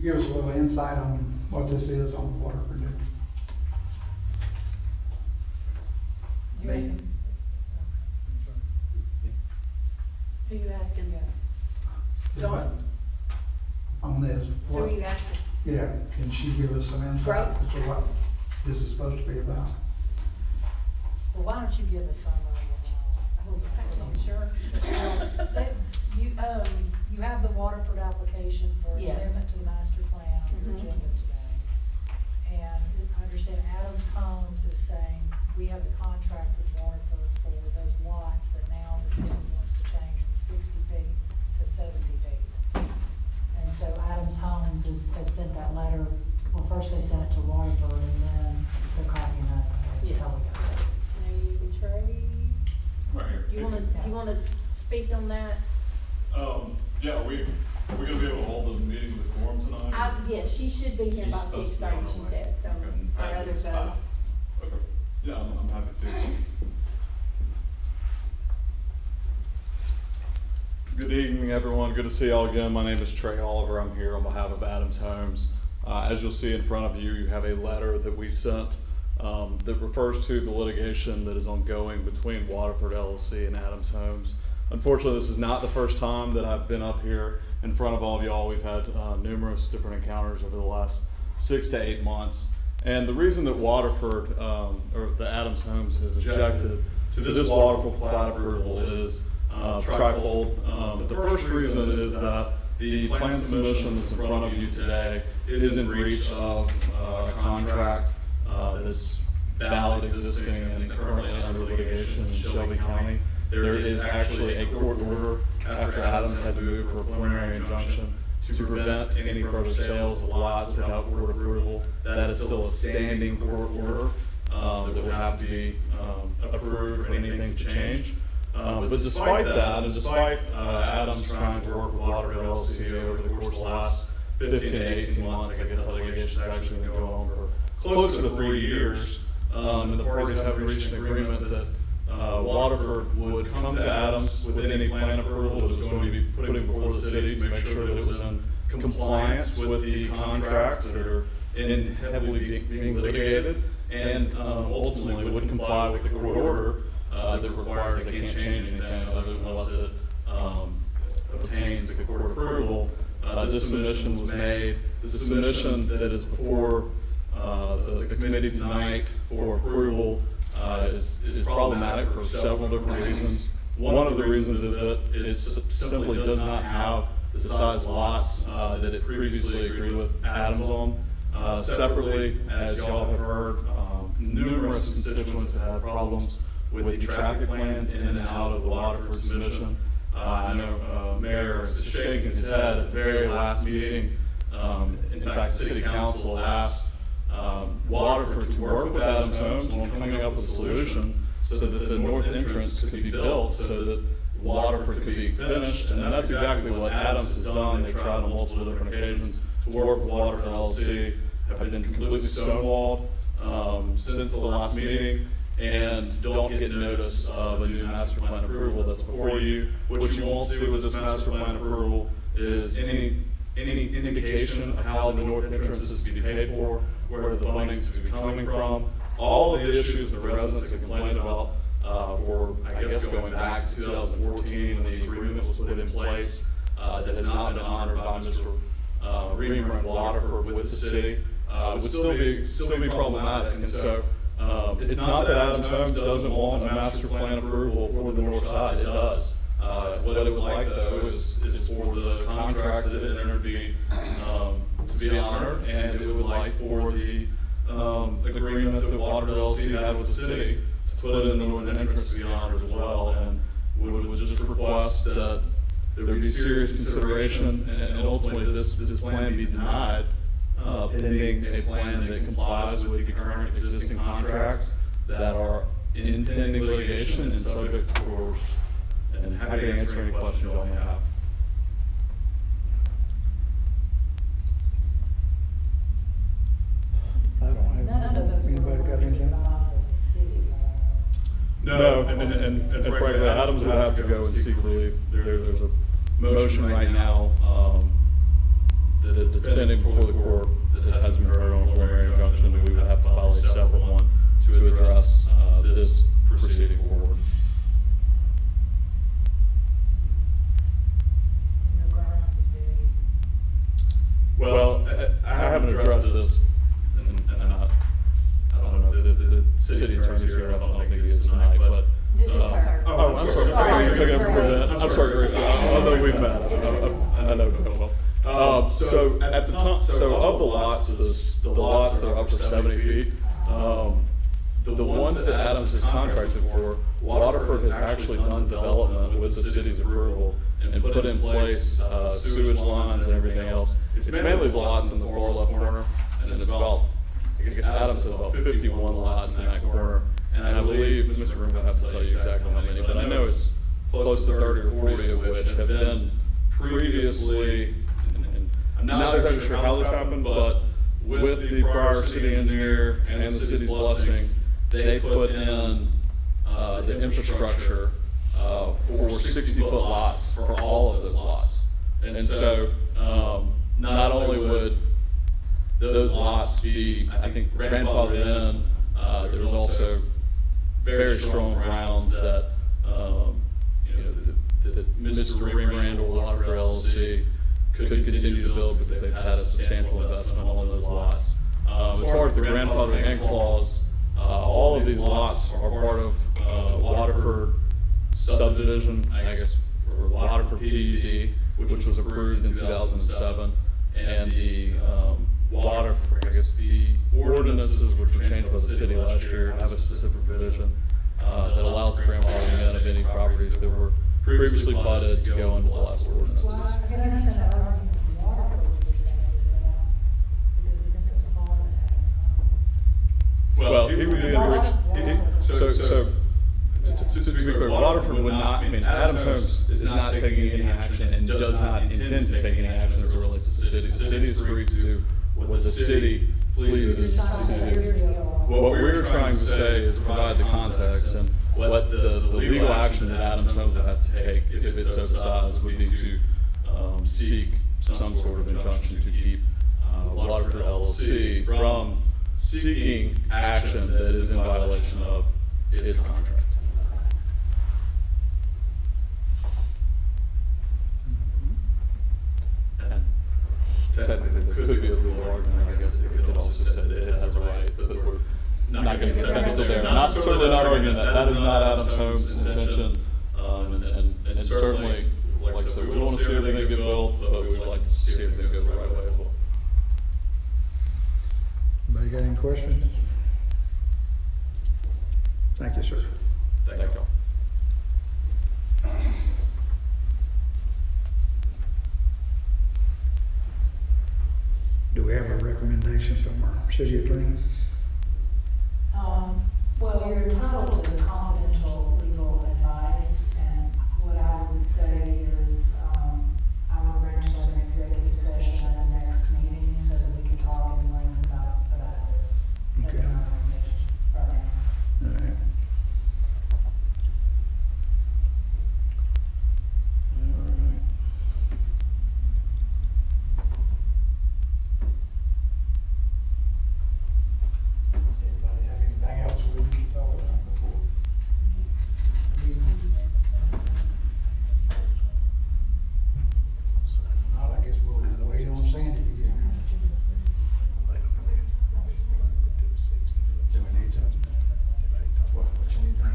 you give us a little insight on what this is on water for doing? You asking? Who you asking? Yes. Dawn? On this. Who are you asking? Yeah, can she give us some insight Gross. as to what this is supposed to be about? Well, why don't you give us some of it? Sure. You have the Waterford application for Yes. amendment to the master plan on your Mhm. agenda today. And I understand Adams Homes is saying we have the contract with Waterford for those lots that now the city wants to change from 60 feet to 70 feet. And so Adams Homes has sent that letter, well, first they sent it to Waterford and then they're copying us, I guess, is how we got it. Maybe Trey, Right here. you wanna speak on that? Yeah, we're gonna be able to hold the meeting with the quorum tonight? Yes, she should be here by She's supposed to be 6:30, on her she way. said, so, Okay. our other vote. Okay, yeah, I'm happy to. Good evening, everyone. Good to see y'all again. My name is Trey Oliver. I'm here on behalf of Adams Homes. As you'll see in front of you, you have a letter that we sent that refers to the litigation that is ongoing between Waterford LLC and Adams Homes. Unfortunately, this is not the first time that I've been up here in front of all of y'all. We've had numerous different encounters over the last 6 to 8 months. And the reason that Waterford, or the Adams Homes has objected to this Waterford plat approval is trifold. The first reason is that the plan submission that's in front of you today is in breach of a contract that's valid, existing, and currently under litigation in Shelby County. There is actually a court order after Adams had to move for a preliminary injunction to prevent any further sales of lots without court approval. That is still a standing court order that will have to be approved for anything to change. But despite that, and despite Adams trying to work with Waterford LLC over the course of the last 15 to 18 months, I guess the litigation has actually been going on for closer to 3 years, and the parties have reached an agreement that Waterford would come to Adams with any plan approval that was going to be putting before the city to make sure that it was in compliance with the contracts that are heavily being litigated, and ultimately would comply with the court order that requires they can't change anything other than unless it obtains the court approval. This submission was made. The submission that is before the committee tonight for approval is problematic for several different reasons. One of the reasons is that it simply does not have the size lots that it previously agreed with Adams on. Separately, as y'all have heard, numerous constituents have had problems with the traffic plans in and out of the Waterford submission. I know Mayor is shaking his head at the very last meeting. In fact, the City Council asked Waterford to work with Adams Homes on coming up with a solution so that the north entrance could be built so that Waterford could be finished. And that's exactly what Adams has done. They've tried on multiple different occasions to work with Waterford LLC, have been completely stonewalled since the last meeting, and don't get notice of a new master plan approval that's before you. What you won't see with this master plan approval is any indication of how the north entrance is to be paid for, where the funding is to be coming from. All of the issues that the residents have complained about for, I guess, going back to 2014 when the agreement was put in place that has not been honored by Mr. Reamer and Waterford with the city, would still be problematic. And so it's not that Adams Homes doesn't want a master plan approval for the north side. It does. What it would like, though, is for the contracts that it entered to be honored, and it would like for the agreement that Waterford LLC had with the city to put in the northern entrance to be honored as well. And we would just request that there be serious consideration, and ultimately this plan be denied, pending a plan that complies with the current existing contracts that are in pending litigation and subject to course. And happy to answer any questions y'all may have. I don't have. None of those Anybody were got anything? by the city. No, and frankly, Adams would have to go and seek relief. There's a motion right now that's pending before the court that hasn't been heard on a preliminary injunction, we would have to file a separate one to address this proceeding forward. And your grounds is being, Well, I haven't addressed this, and I don't know if the city attorney's here, I don't think he is tonight, but. This is her. Oh, I'm sorry. Sorry, Sorry, this is Grace. I'm sorry, Grace. I know we've met. I know Bill well. So at the time, so of the lots, the lots that are up to 70 feet, the ones that Adams has contracted for, Waterford has actually done development with the city's approval and put in place sewage lines and everything else. It's mainly the lots in the far left corner, and it's about, I guess Adams has about 51 lots in that corner. And I believe, Mr. Room will have to tell you exactly how many, but I know it's close to 30 or 40 of which have been previously, and I'm not exactly sure how this happened, but with the prior city engineer and the city's blessing, they put in the infrastructure for 60-foot lots for all of those lots. And so not only would those lots be, I think, grandfathered in, there's also very strong grounds that, that Mr. Rebrand or Waterford LLC could continue to build because they've had a substantial investment on those lots. As far as the grandfathering in clause, all of these lots are part of Waterford subdivision, I guess, or Waterford PUD, which was approved in 2007, and the Waterford, I guess the ordinances which were changed by the city last year have a specific provision that allows the grandfathering in of any properties that were previously platted to go into the last ordinances. well, I can understand that argument from Waterford, which they because it's going to be hard to have. Well, he would be so to be clear, Waterford would not, I mean, Adams Homes is not taking any action and does not intend to take any action as it relates to the city. The city is free to do what the city pleases to do. What we're trying to say is provide the context, and what the legal action that Adams Homes would have to take, if it so decides, would be to seek some sort of injunction to keep Waterford LLC from seeking action that is in violation of its contract. And technically, there could be a legal argument, I guess, that could also say that it has a right, but we're not going to get technical there. Not certainly not arguing that. That is not Adams Homes' intention, and certainly, like I said, we don't want to see everything get built, but we would like to see everything go the right way as well. Anybody got any questions? Thank you, sir. Thank you. Do we have a recommendation from our city attorney? Well, you're entitled to confidential legal advice, and what I would say is, I would arrange like an executive session at the next meeting so that we can talk in length about this. Okay. That's my recommendation right now. All right. Anybody have anything else we need to talk about before? Not, I guess we'll wait on Sandy again. Do we need something? What you need now?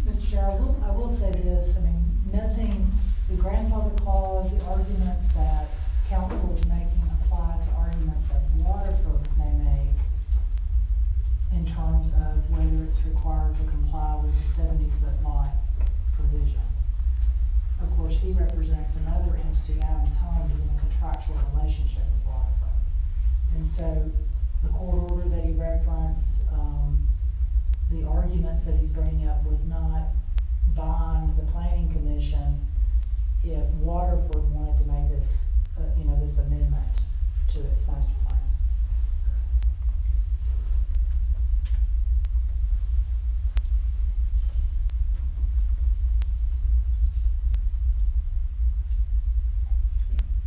Mr. Chair, I will say this, I mean, nothing, the grandfather clause, the arguments that council is making apply to arguments that Waterford may make in terms of whether it's required to comply with the 70-foot lot provision. Of course, he represents another entity, Adams Homes, who's in a contractual relationship with Waterford. so the court order that he referenced, the arguments that he's bringing up would not bind the planning commission if Waterford wanted to make this, this amendment to its master plan.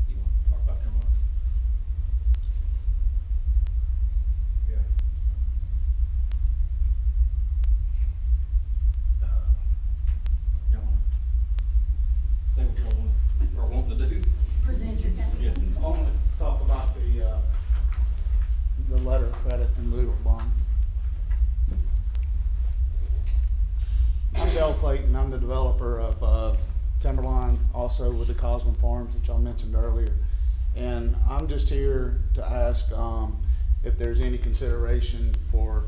You want to talk about Timberline? Yeah. Y'all want to say what y'all want, or want to do? Present your case. Yeah. I want to talk about the letter of credit in lieu of bond. I'm Dale Clayton, I'm the developer of Timberline, also with the Cosman Farms that y'all mentioned earlier. And I'm just here to ask if there's any consideration for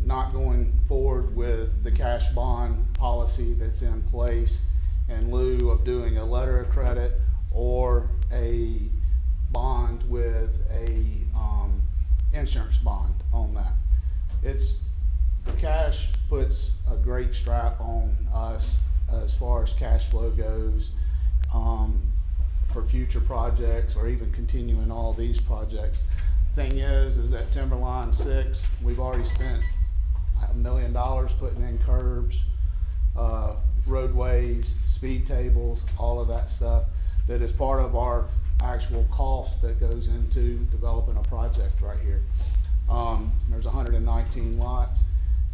not going forward with the cash bond policy that's in place in lieu of doing a letter of credit or a bond with a insurance bond on that. The cash puts a great strap on us as far as cash flow goes for future projects or even continuing all these projects. Thing is that Timberline 6, we've already spent $1 million putting in curbs, roadways, speed tables, all of that stuff that is part of our actual cost that goes into developing a project right here. There's 119 lots.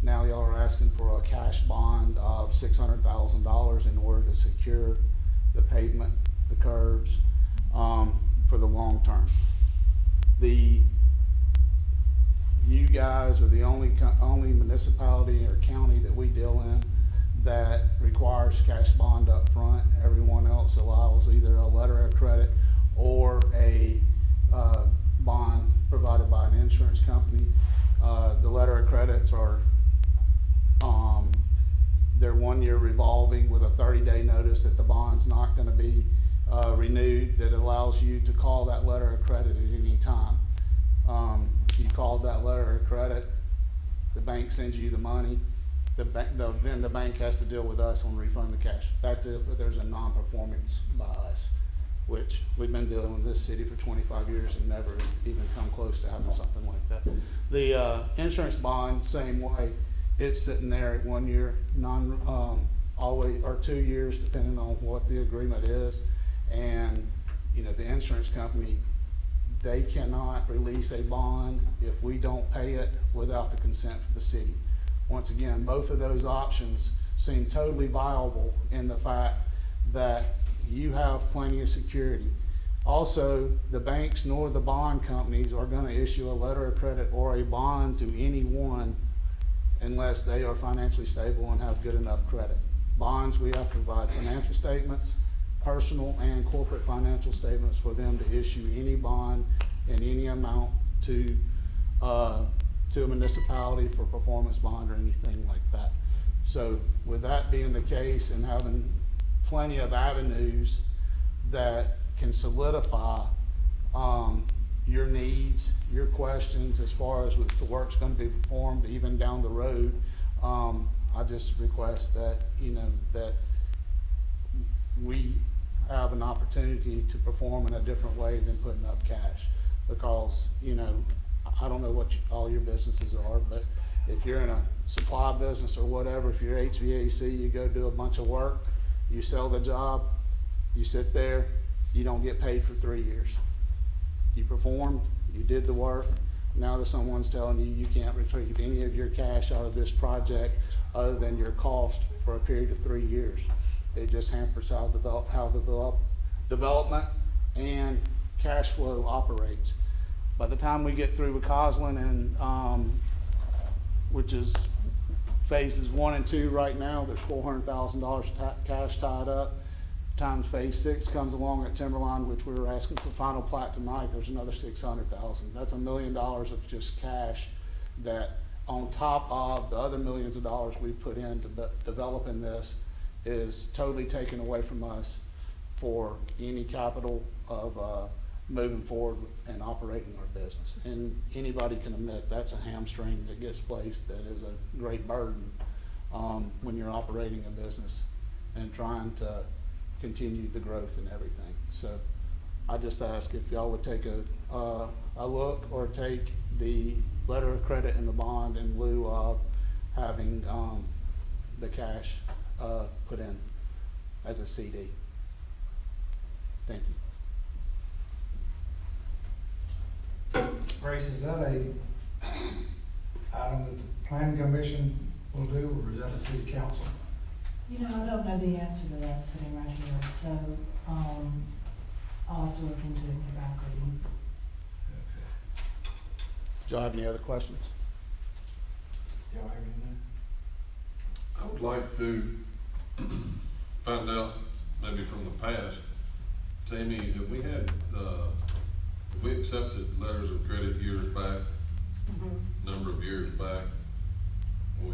Now y'all are asking for a cash bond of $600,000 in order to secure the pavement, the curbs, for the long term. You guys are the only municipality or county that we deal in that requires cash bond up front. Everyone else allows either a letter of credit or a bond provided by an insurance company. The letter of credits are they're 1 year revolving with a 30-day notice that the bond's not going to be renewed, that allows you to call that letter of credit at any time. You called that letter of credit, the bank sends you the money, then the bank has to deal with us on refund the cash. That's if there's a non-performance by us, which we've been dealing with this city for 25 years and never even come close to having something like that. The insurance bond, same way. It's sitting there at 1 year, always, or 2 years, depending on what the agreement is. And, the insurance company, they cannot release a bond if we don't pay it without the consent of the city. Once again, both of those options seem totally viable in the fact that you have plenty of security. Also, the banks nor the bond companies are going to issue a letter of credit or a bond to anyone unless they are financially stable and have good enough credit. Bonds, we have to provide financial statements, personal and corporate financial statements for them to issue any bond in any amount to a municipality for performance bond or anything like that. So with that being the case and having plenty of avenues that can solidify your needs, your questions as far as if the work's going to be performed even down the road, I just request that, that we have an opportunity to perform in a different way than putting up cash. Because, I don't know what all your businesses are, but if you're in a supply business or whatever, if you're HVAC, you go do a bunch of work, you sell the job, you sit there, you don't get paid for 3 years. You performed, you did the work, now that someone's telling you you can't retrieve any of your cash out of this project other than your cost for a period of 3 years. It just hampers how development and cash flow operates. By the time we get through with Coslin and which is phases 1 and 2 right now, there's $400,000 cash tied up. Times phase 6 comes along at Timberline, which we were asking for final plat tonight, there's another $600,000. That's $1 million of just cash that, on top of the other millions of dollars we put into developing this, is totally taken away from us for any capital of moving forward and operating our business. And anybody can admit that's a hamstring that gets placed that is a great burden when you're operating a business and trying to continue the growth and everything. So I just ask if y'all would take a look or take the letter of credit and the bond in lieu of having the cash put in as a CD. Thank you. Grace, is that a item that the planning commission will do, or is that a city council? You know, I don't know the answer to that sitting right here, so, I'll have to look into it and get back with you. Okay. Do y'all have any other questions? Y'all have anything? I would like to find out, maybe from the past, Tammy, have we had, have we accepted letters of credit years back, number of years back?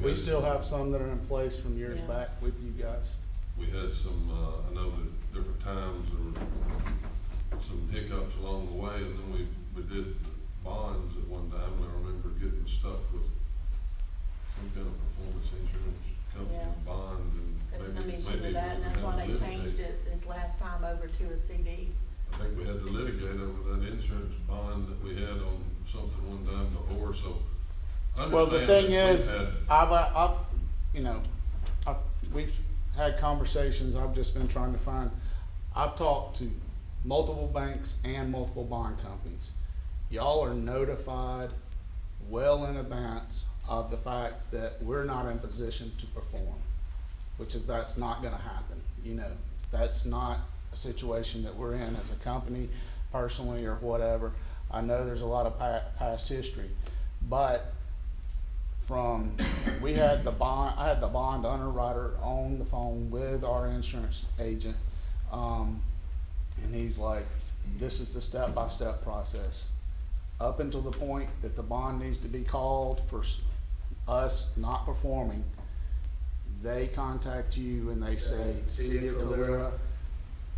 We still have some that are in place from years Yeah. back with you guys. We had some, I know that different times there were some hiccups along the way, and then we did bonds at one time, and I remember getting stuck with some kind of performance insurance company Yeah. bond, There was and some maybe, issue maybe with that, and that's we why had they to changed litigate. it this last time over to a CD. I think we had to litigate over that insurance bond that we had on something one time before, so I Well, the understand thing that we've is, had- I've, you know, we've had conversations, I've just been trying to find, I've talked to multiple banks and multiple bond companies. Y'all are notified well in advance of the fact that we're not in position to perform, which is, that's not gonna happen, you know. That's not a situation that we're in as a company, personally, or whatever. I know there's a lot of past history, but we had the bond, I had the bond underwriter on the phone with our insurance agent, and he's like, this is the step-by-step process. Up until the point that the bond needs to be called for us not performing, they contact you and they say, City of Calera,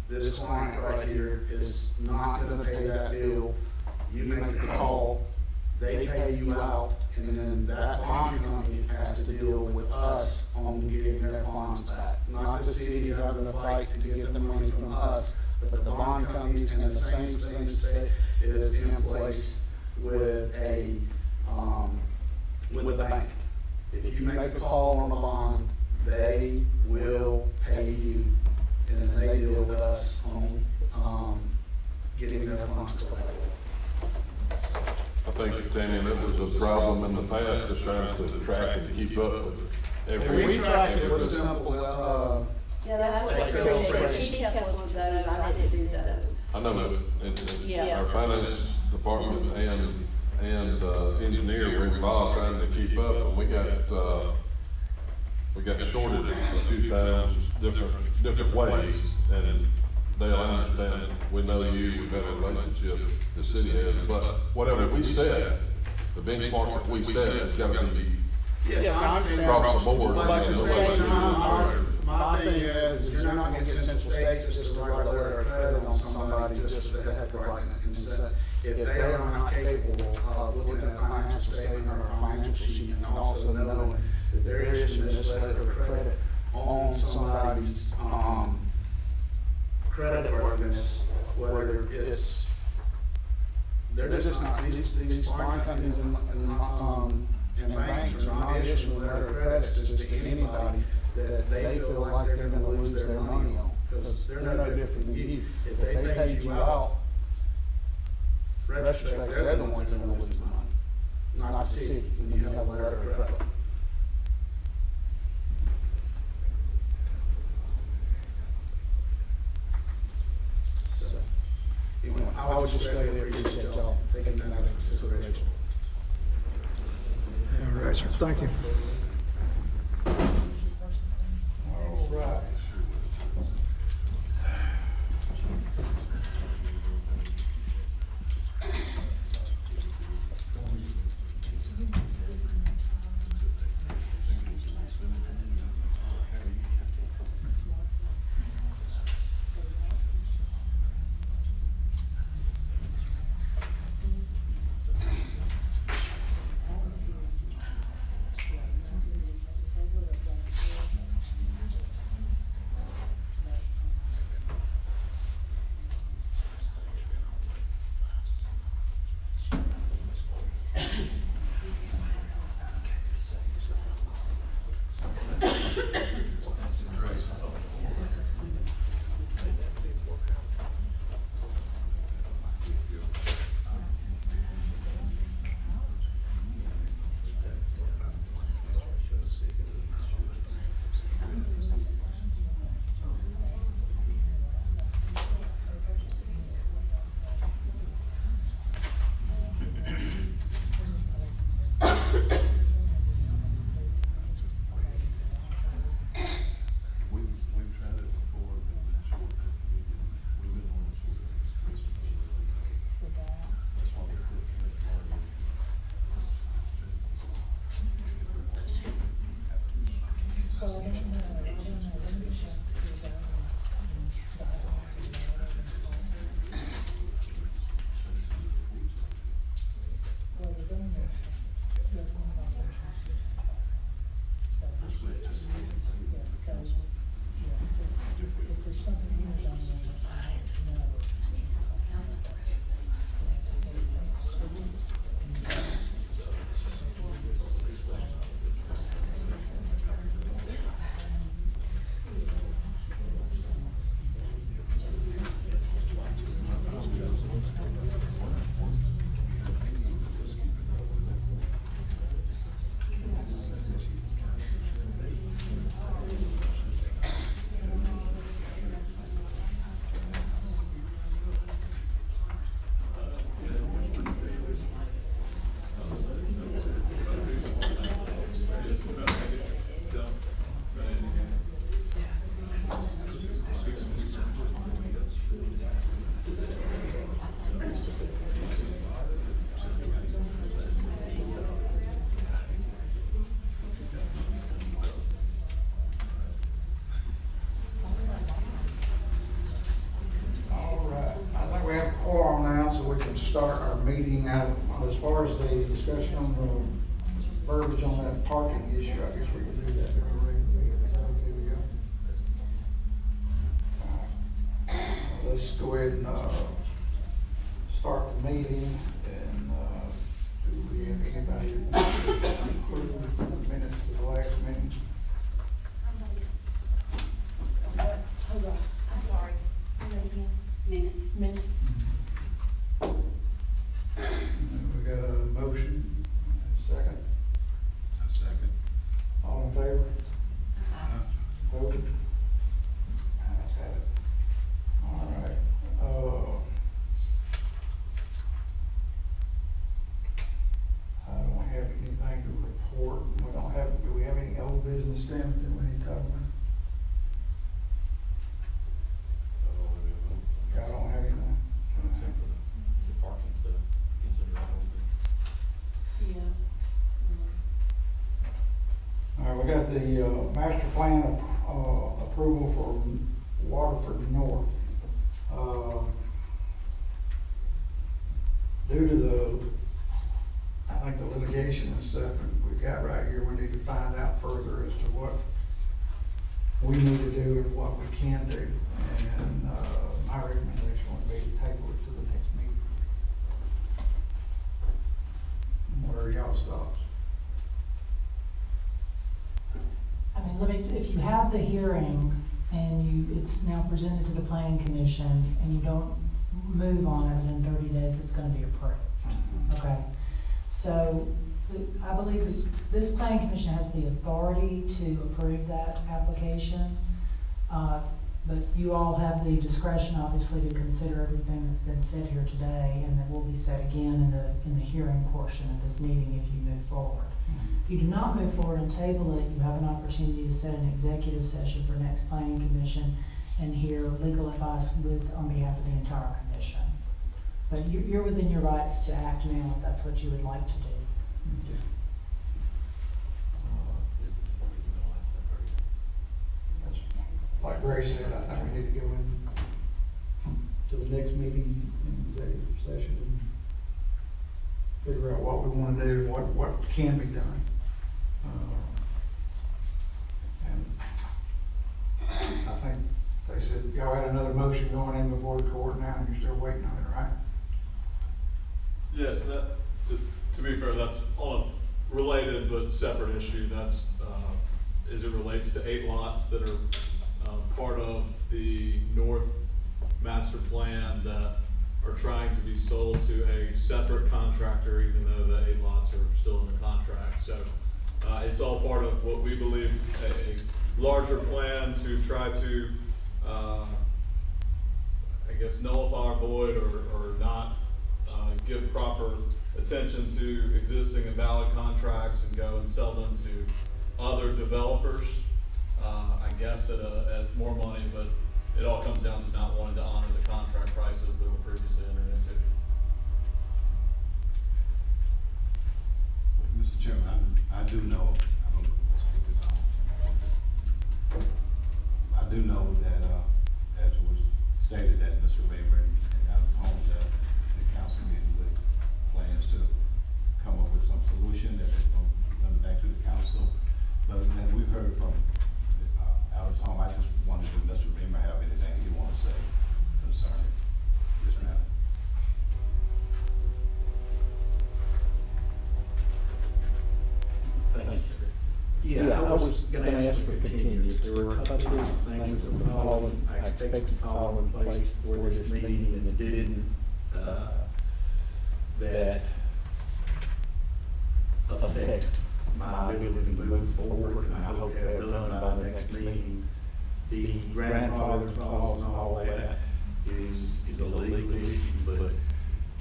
this client right here is not gonna pay that bill. You make the call, they pay you out, and then that bond company has to deal with us on getting their funds back. Not the city having to fight to get the money from us, but the bond companies, and the same thing is in place with a bank. If you make a call on a bond, they will pay you, and then they deal with us on getting their funds back. I think, Tammy, that was a problem in the past, just trying to track and keep up with every. We track it with simple, Yeah, that's what Excel it said. spreadsheet. She kept one of those, I didn't do those. I know that, and Yeah. our finance department and engineer were involved trying to keep up, and we got shorted a few times, different ways, and Dale, I understand, we know you, we've got a relationship, the city has, but whatever we said, the benchmark that we set has gotta be yes, I understand. across the board. But at the you know, same like- time, my thing is you're not gonna get Central State just to write a letter of credit on somebody just for the heck of writing it. And so, if they are not capable of looking at a financial statement or a financial sheet and also knowing that they're issuing this letter of credit on somebody's, credit worthiness, whether it's, they're just not, these bond companies and banks are not issuing letter of credits just to anybody that they feel like they're gonna lose their money on, because they're no different than you. If they paid you out, retrospect, they're the ones that are gonna lose the money, not the city, when you have a letter of credit. So, you know, I would just greatly appreciate y'all taking that into consideration. All right, sir, thank you. All right. start our meeting out, as far as the discussion on the verbiage on that parking issue, I guess we can do that during a regular meeting. Is that okay with you? Let's go ahead and, start the meeting, and, do we have anybody that approve the minutes of the last meeting? Hold on. I'm sorry. Say that again. Minutes. We got a motion, and a second. A second. All in favor? Voted? Ayes have it. All right, I don't have anything to report. Do we have any old business, Tim, that we need to talk about? Y'all don't have anything? Except for the parking stuff, consider that over. Yeah. All right, we got the, master plan, approval for Waterford North. Due to the, I think the litigation and stuff we got right here, we need to find out further as to what we need to do and what we can do. And, my recommendation would be to table it to the next meeting. What are y'all's thoughts? I mean, if you have the hearing and it's now presented to the planning commission and you don't move on it within 30 days, it's gonna be approved, okay? So, I believe that this planning commission has the authority to approve that application. But you all have the discretion, obviously, to consider everything that's been said here today, and that will be said again in the hearing portion of this meeting if you move forward. If you do not move forward and table it, you have an opportunity to set an executive session for next planning commission and hear legal advice on behalf of the entire commission. But you're within your rights to act now if that's what you would like to do. Like Grace said, I think we need to go in to the next meeting in executive session and figure out what we wanna do and what can be done. And I think they said, y'all had another motion going in before the court now, and you're still waiting on it, right? Yes, that, to be fair, that's on a related but separate issue. That's, as it relates to 8 lots that are, part of the North Master Plan that are trying to be sold to a separate contractor, even though the 8 lots are still in the contract. So, it's all part of what we believe a larger plan to try to, I guess, nullify or void or not give proper attention to existing and valid contracts and go and sell them to other developers, I guess at more money, but it all comes down to not wanting to honor the contract prices that were previously entered into. Mr. Chairman, I do know, I don't speak it I do know that, as was stated, that Mr. Weber and Adam Holmes, that the council meeting with plans to come up with some solution that is going to be run back to the council. But then we've heard from Adam Holmes. I just wondered if Mr. Weber have anything he want to say concerning this matter. Thank you. Yeah, I was gonna ask for continuance. There were a couple of things that I expected to fall in place for this meeting, and it didn't, that affect my ability to move forward, and I hope they're done by the next meeting. The grandfather clause and all that is a legal issue, but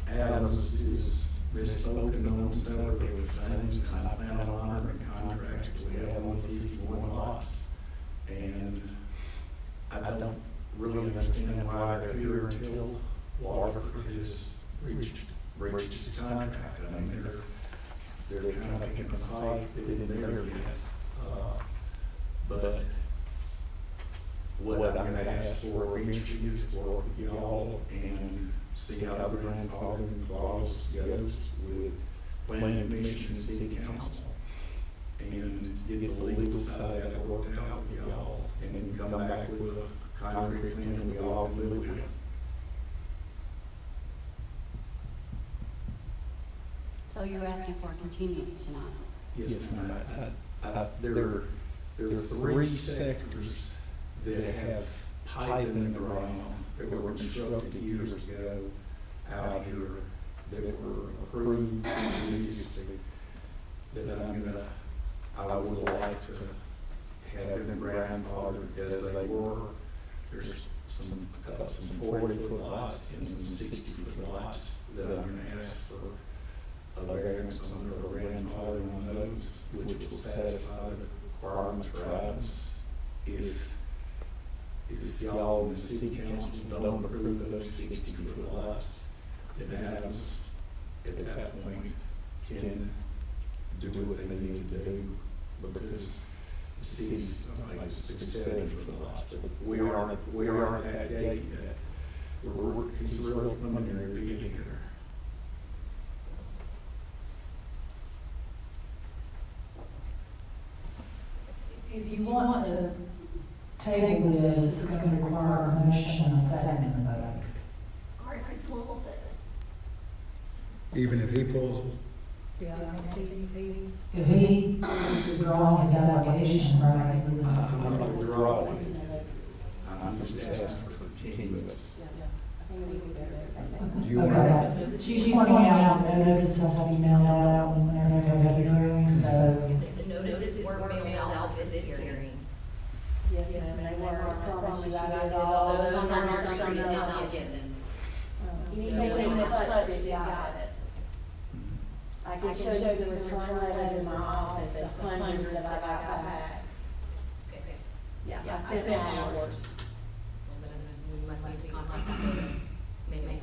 Adams is misspoken on several things, and I plan on honoring contracts that we have on 51 lots. And I don't really understand why they're here until Waterford has reached its contract. I mean, they're kind of picking a fight that isn't there yet. But what I'm gonna ask for eventually is for y'all and see how the grandfathering clause goes with planning commission and city council. And get the legal side of that worked out with y'all, and come back with a concrete plan we all can live with. So you're asking for a continuance tonight? Yes, ma'am. There are three sectors that have pipe in the ground that were constructed years ago out here that were approved previously that I would like to have them grandfathered as they were. There's some 40-foot lots and some 60-foot lots that I'm gonna ask for a variance under a grandfathering on those, which will satisfy the requirements for Adams. If y'all in the city council don't approve those 60-foot lots, then Adams at that point can do what they need to do, because the city's like 6-7 lots, but we aren't at that date yet. It's real preliminary beginning here. If you want to table this, it's going to require a motion and a second vote. Or if it pulls it. Even if he pulls it? Yeah, if he is withdrawing his application, right? I'm not withdrawing. I'm just asking for continuance. Do you want Okay, she's pointing out that notices have to be mailed out whenever they have hearings, so. The notices were mailed out for this hearing. Yes, ma'am, they were, I promise you, I did All all those those on our street did not get them. Anything that touched it, got it. I can show you the return letters in my office, the hundreds that I got back. Okay. Yeah, I spent hours. Well, then we must need to contact them. Maybe.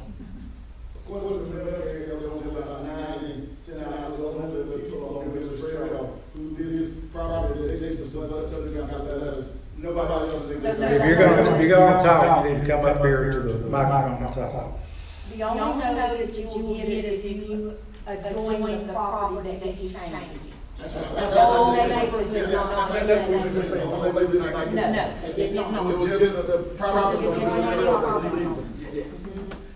According to the mayor, there was about 90 sent out, those only the people along Village Trail who this property that takes us, but so they got that letters. Nobody else. If you're gonna talk, you need to come up here to the microphone and talk. The only notice that you will get is if you adjoin the property that needs changing. That's The whole neighborhood did not. That's what this is saying, the whole neighborhood did not get No, that. it did not. It was just the property on Village Trail that received them. Yes.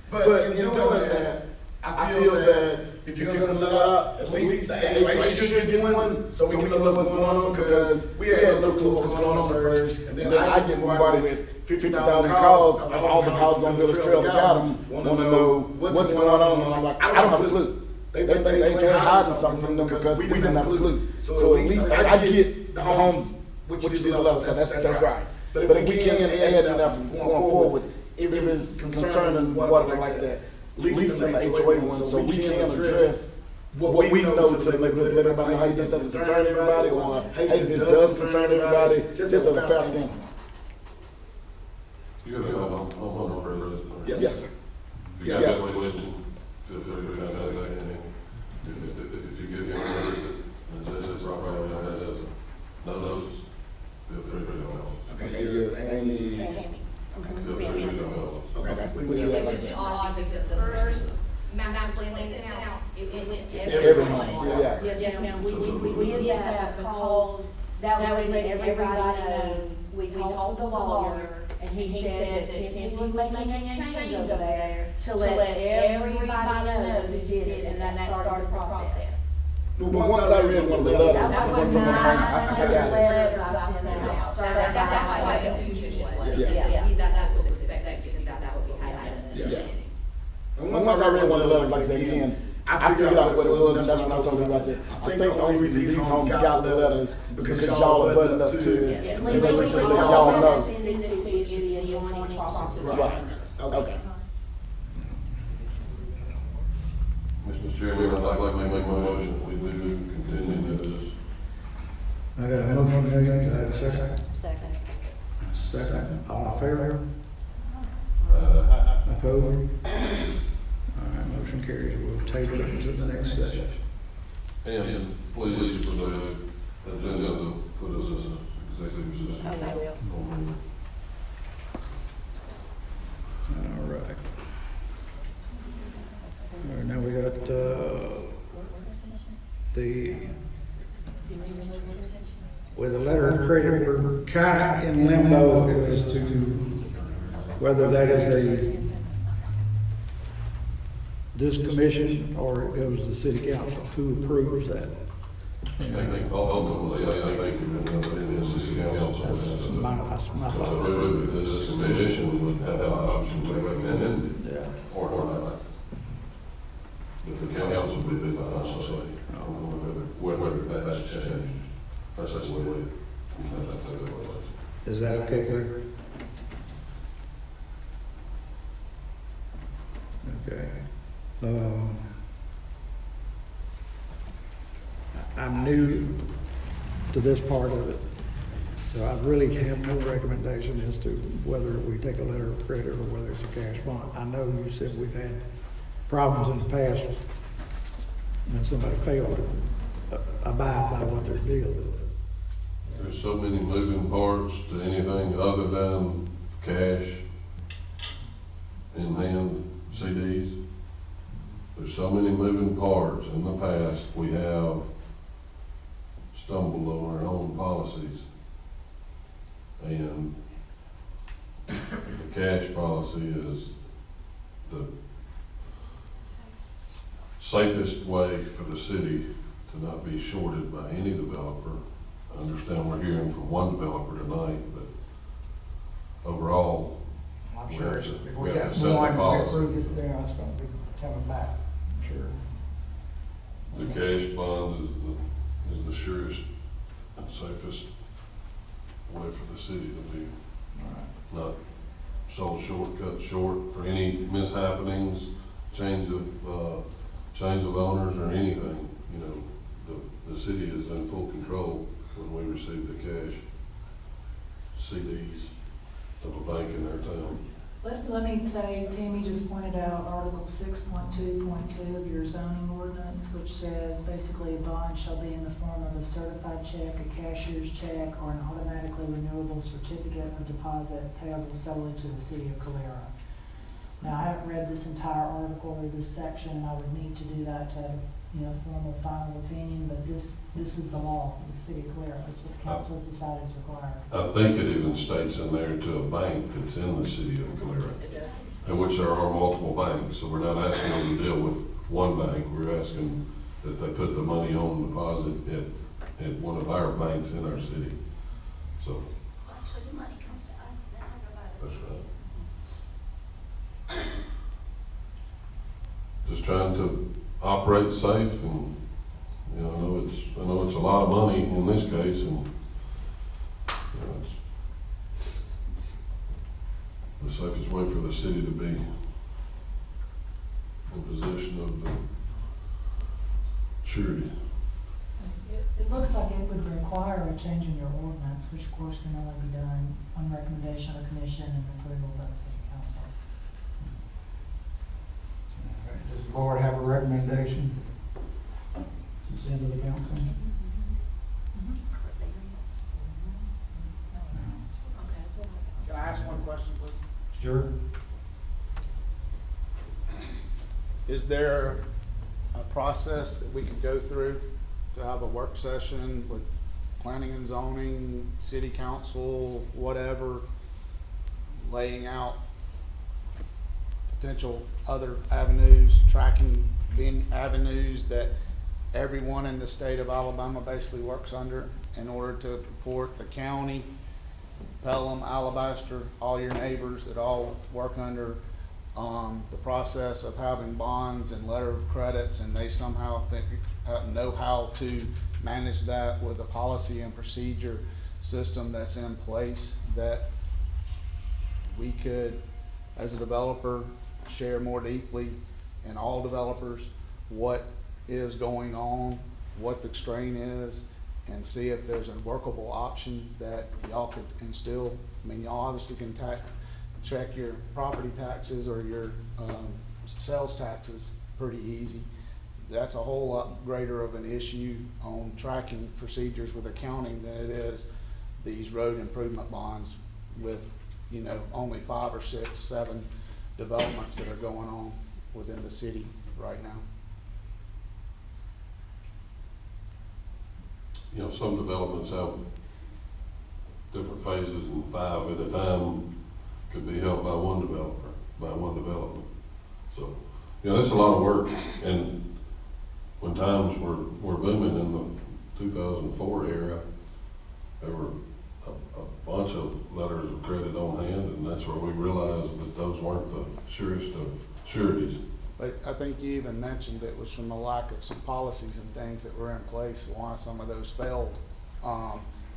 But in doing that, I feel that if you're gonna set up, at least the HOA should get one, so we can know what's going on, because we had no clue what was going on first, and then I get bombarded with 50,000 calls, all the houses on Village Trail that got them, wanna know what's going on, and I'm like, I don't have a clue. They hiding something from them because we didn't have a clue. So at least I get the homes, what you did to us, because that's right. But if we can add enough going forward, if it's concerning whatever like that, leasing the HOA one, so we can address what we know to let everybody know, hey, this doesn't concern everybody, or hey, this does concern everybody, just as a fair standpoint. You got a homeowner president? Yes, sir. If you got a question, feel free to contact me. If you give me a notice, and just property has no notice, feel free to go. Okay, you're Amy. Feel free to go. Okay. We do that It's like just that. odd because the first master plan they sent out, it went to Every everyone. home, yeah. Yes, ma'am, we did that because that was letting everybody know, we told the lawyer, and he said that since he was making a change over there, to let everybody know who did it, and that started the process. But once I read one of the letters, That was one from the bank, I got it. letters I sent out. That's why the confusion was. Yeah. That was expected, and that was highlighted. Yeah. And once I read one of the letters, like I said again, I figured out what it was, and that's when I told them, I said, I think the only reason these homes got the letters because y'all are buttoned up to it. And they just let y'all know. Right, okay. Mr. Chairman, I'd like to make a motion, we do continue this. I got a motion, do I have a second? Second. Second, all in favor? Uh, Opposed? All right, motion carries, we'll table it to the next session. And please, for the agenda, put us as an executive session. Okay, will. All right. with a letter of credit, we're kind of in limbo as to whether that is this commission or it goes to the city council. Who approves that? I think ultimately, I think it is the city council. That's my thought. This commission would have an option to recommend it Yeah. or not. But the council would be the final say, whether that's changed. That's the way it Is that okay, Greg? Okay. I'm new to this part of it, so I really have no recommendation as to whether we take a letter of credit or whether it's a cash bond. I know you said we've had problems in the past when somebody failed to abide by what they're doing. There's so many moving parts to anything other than cash in hand CDs. There's so many moving parts. In the past, we have stumbled on our own policies. And the cash policy is the safest way for the city to not be shorted by any developer. I understand we're hearing from one developer tonight, but overall, I'm sure if we have got to set the one, we policy. approve it, then it's gonna be coming back, I'm sure. The cash bond is the surest and safest way for the city to be not sold short, cut short for any mishappenings, change of owners or anything. You know, the city is in full control when we receive the cash CDs of a bank in our town. Let me say, Tammy just pointed out Article 6.2.2 of your zoning ordinance, which says basically a bond shall be in the form of a certified check, a cashier's check, or an automatically renewable certificate of deposit payable solely to the city of Calera. Now, I haven't read this entire article or this section, and I would need to do that to, form a final opinion, but this is the law of the city of Calera. That's what the council has decided is required. I think it even states in there to a bank that's in the city of Calera, in which there are multiple banks. So we're not asking them to deal with one bank. We're asking that they put the money on deposit at one of our banks in our city. So Actually, the money comes to us, then I go by the that's city. right. Just trying to operate safe, and I know it's a lot of money in this case, and it's the safest way for the city to be in possession of the surety. It looks like it would require a change in your ordinance, which of course can only be done on recommendation of the commission and approval by the city council. Does the board have a recommendation to send to the council? Can I ask one question, please? Sure. Is there a process that we could go through to have a work session with planning and zoning, city council, whatever, laying out potential other avenues, tracking avenues that everyone in the state of Alabama basically works under in order to report the county, Pelham, Alabaster, all your neighbors that all work under the process of having bonds and letter of credits, and they somehow know how to manage that with a policy and procedure system that's in place that we could, as a developer, share more deeply, and all developers, what is going on, what the strain is, and see if there's a workable option that y'all could instill. I mean, y'all obviously can check your property taxes or your sales taxes pretty easy. That's a whole lot greater of an issue on tracking procedures with accounting than it is these road improvement bonds with, only 5 or 6, 7 developments that are going on within the city right now. you know, some developments have different phases, and 5 at a time could be held by one development. So, you know, that's a lot of work, and when times were booming in the 2004 era, there were a bunch of letters of credit on hand, and that's where we realized that those weren't the surest of sureties. But I think you even mentioned it was from the lack of some policies and things that were in place, why some of those failed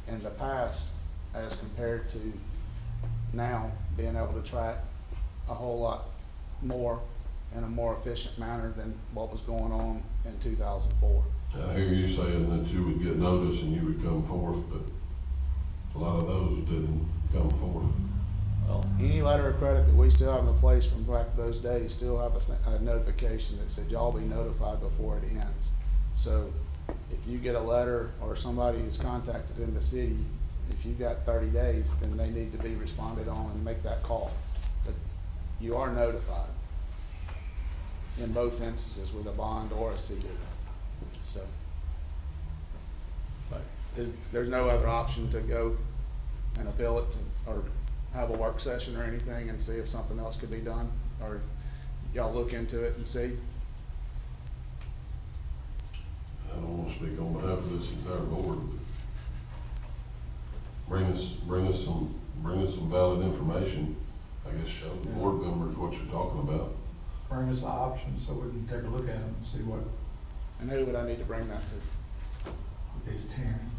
in the past as compared to now being able to track a whole lot more in a more efficient manner than what was going on in 2004. I hear you saying that you would get notice and you would come forth, but a lot of those didn't come forth. Well, any letter of credit that we still have in place from back those days still have a notification that said y'all be notified before it ends. So if you get a letter or somebody is contacted in the city, if you've got 30 days, then they need to be responded on and make that call. But you are notified in both instances with a bond or a CD. So, but there's no other option to go and appeal it or have a work session or anything and see if something else could be done, or y'all look into it and see. I don't want to speak on behalf of this entire board. Bring us some valid information. I guess show the board members what you're talking about. Bring us the options so we can take a look at them and see what And who would I need to bring that to? would be determined.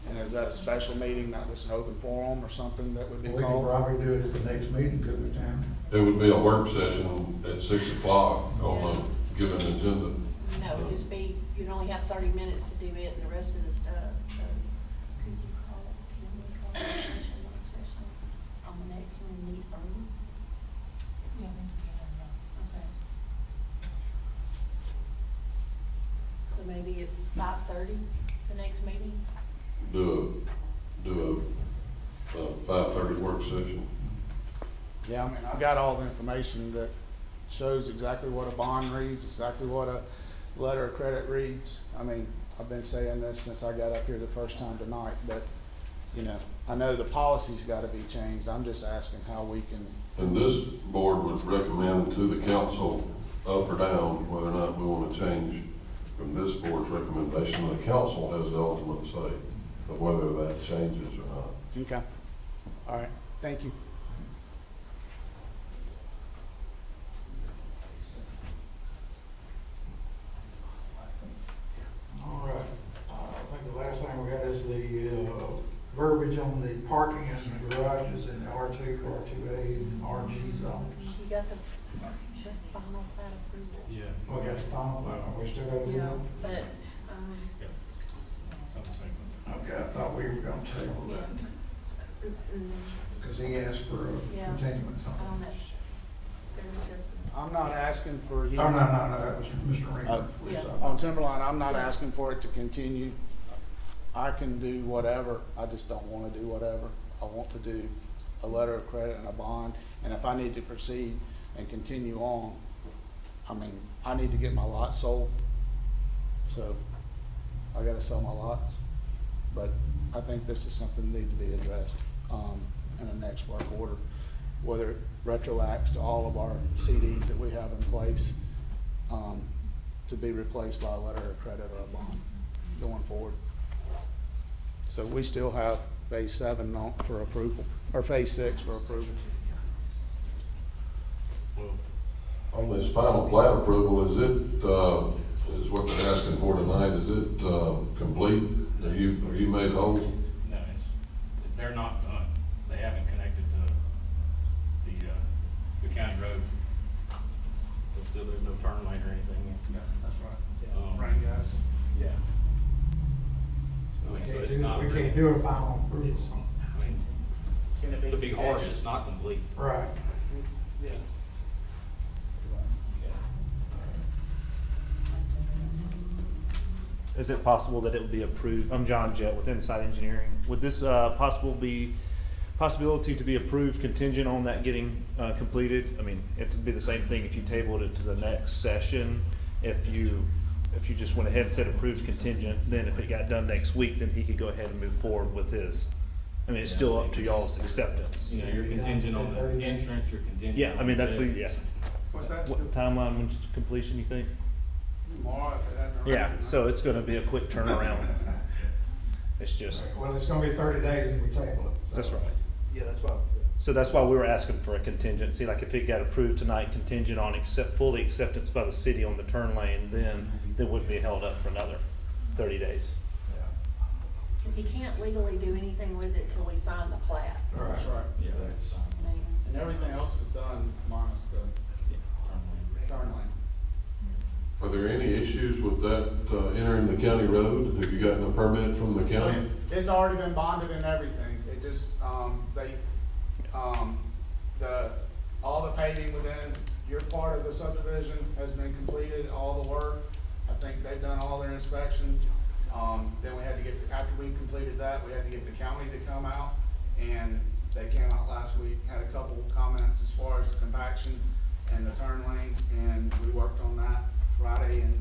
And is that a special meeting, not just an open forum or something that would be We could called? probably do it at the next meeting, couldn't we, Tammy? It would be a work session at 6 o'clock on a given agenda. No, it'd just be, you'd only have 30 minutes to do it and the rest of the stuff, so. Could you call it, can we call it a special work session on the next one, meet early? Yeah, we can, Okay. So maybe at 5:30, the next meeting? Do a 5:30 work session. Yeah, I mean, I've got all the information that shows exactly what a bond reads, exactly what a letter of credit reads. I mean, I've been saying this since I got up here the first time tonight, but, you know, I know the policy's gotta be changed. I'm just asking how we can, And this board would recommend to the council, up or down, whether or not we want to change from this board's recommendation. The council has the ultimate say of whether that changes or not. okay. All right, thank you. All right, I think the last thing we got is the verbiage on the parking and the garages in the R2, R2A, and RG zones. You got the final plat approval? Yeah. We got the final, we still got to do that? But, Yeah. Sounds the same. Okay, I thought we were gonna table yeah. that, Mm, because he asked for a Yeah. continuance I on don't know. it. There was just- I'm not asking for you. Oh, no, that was Mr. Rinker. Oh, We yeah. saw On that. Timberline, I'm not asking for it to continue. I can do whatever, I just don't wanna do whatever. I want to do a letter of credit and a bond, and if I need to proceed and continue on, I mean, I need to get my lot sold. So, I gotta sell my lots, but I think this is something that need to be addressed, in the next work order. Whether it retroacts to all of our CDs that we have in place, to be replaced by a letter of credit or a bond going forward. So we still have phase 7 for approval, or phase 6 for approval. Well, On this final plat approval, is it, is what they're asking for tonight, is it complete? Are you made whole? no, they're not done. They haven't connected to the county road. There's no turn lane or anything. Yeah, that's right. Right, guys? Yeah. We So can't it's do- not. We can't do a final approval. I mean, to be harsh, it's not complete. Right. Yeah. Is it possible that it would be approved? I'm John Jett with Inside Engineering. Would this possibility to be approved contingent on that getting completed? I mean, it would be the same thing if you tabled it to the next session. If you if you just went ahead and said approved contingent, then if it got done next week, then he could go ahead and move forward with his. I mean, it's still up to y'all's acceptance. You know, you're contingent on the entrance, you're contingent. Yeah, I mean, that's the, on the yeah. What's that? What timeline, when's completion, you think? Tomorrow, if it hasn't Yeah, rained, so it's gonna be a quick turnaround. It's just, Well, it's gonna be 30 days if we table it. so. that's right. Yeah, that's why. So that's why we were asking for a contingency, like if it got approved tonight, contingent on fully acceptance by the city on the turn lane, then it would be held up for another 30 days. Yeah. Cause he can't legally do anything with it till we sign the plat. All right. That's right. Yeah. That's, I mean, And everything else is done minus the turn lane. Are there any issues with that, entering the county road? Have you gotten a permit from the county? It's already been bonded and everything, it just, all the paving within your part of the subdivision has been completed, all the work. I think they've done all their inspections. Then we had to get, after we completed that, we had to get the county to come out, and they came out last week, had a couple comments as far as the compaction and the turn lane, and we worked on that Friday and